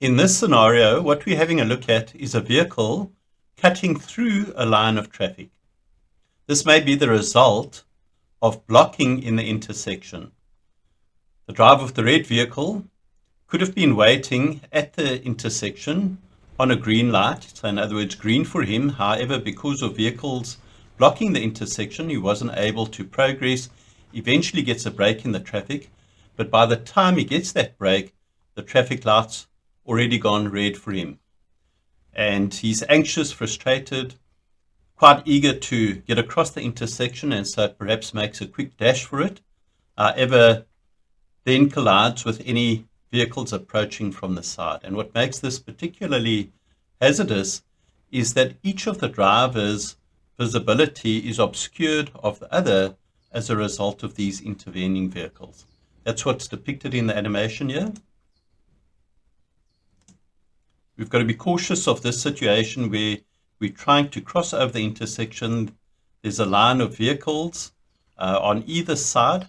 In this scenario, what we're having a look at is a vehicle cutting through a line of traffic. This may be the result of blocking in the intersection. The driver of the red vehicle could have been waiting at the intersection on a green light, so in other words, green for him. However, because of vehicles blocking the intersection, he wasn't able to progress, eventually gets a break in the traffic, but by the time he gets that break, the traffic light's already gone red for him. And he's anxious, frustrated, quite eager to get across the intersection, and so perhaps makes a quick dash for it. However, then collides with any vehicles approaching from the side. And what makes this particularly hazardous is that each of the drivers' visibility is obscured of the other as a result of these intervening vehicles. That's what's depicted in the animation here. We've got to be cautious of this situation where we're trying to cross over the intersection. There's a line of vehicles on either side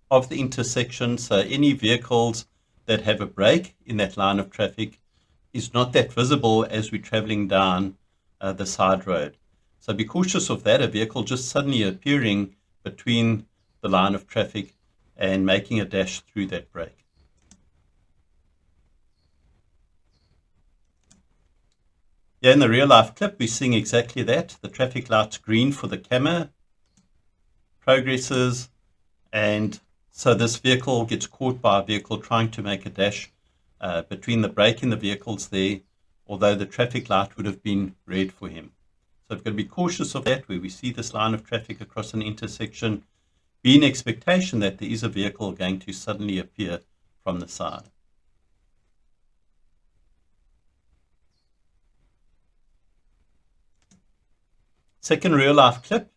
of the intersection, so any vehicles that have a break in that line of traffic is not that visible as we're traveling down the side road. So be cautious of that, a vehicle just suddenly appearing between the line of traffic and making a dash through that break. Yeah, in the real life clip, we're seeing exactly that. The traffic light's green for the camera, progresses, and so this vehicle gets caught by a vehicle trying to make a dash between the brake and the vehicles there, although the traffic light would have been red for him. So we've got to be cautious of that where we see this line of traffic across an intersection, be in expectation that there is a vehicle going to suddenly appear from the side. Second real life clip,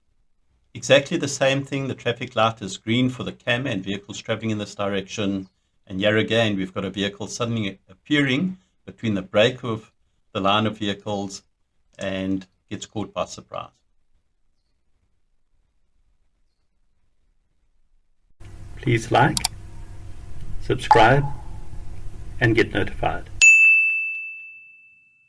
exactly the same thing. The traffic light is green for the camera and vehicles traveling in this direction. And here again, we've got a vehicle suddenly appearing between the brake of the line of vehicles and gets caught by surprise. Please like, subscribe, and get notified.